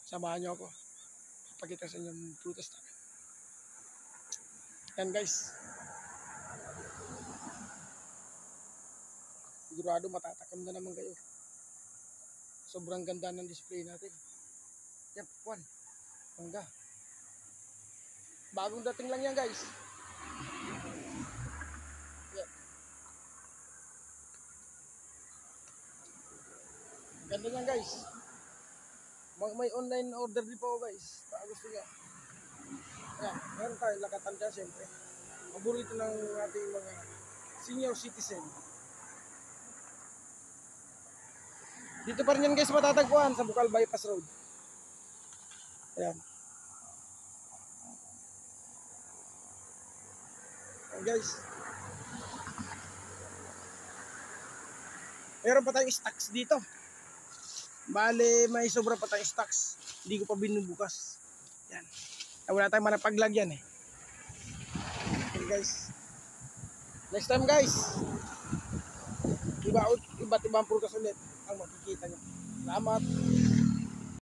Samahan nyo ako. Papakita sa inyo yung prutas namin. Yan guys. Sigurado matatakam na naman kayo. Sobrang ganda ng display natin. Yan, pakwan. Mangga. Bagong dating lang yan guys. Yan. Ganda yan guys. May online order din po guys. Baka gusto nyo. Yan, meron tayo lakatan dyan siyempre. Paborito ng ating mga senior citizen. Dito pa rin yan guys matatagpuan sa Bukal Bypass Road. Ayan. Ayan guys. Meron pa tayong stocks dito. Bale may sobra pa tayong stocks. Hindi ko pa binubukas. Yan. Wala tayong manapaglagyan eh. Okay guys. Next time guys. Iba't ibang prutas ulit ang makikita nyo. Salamat.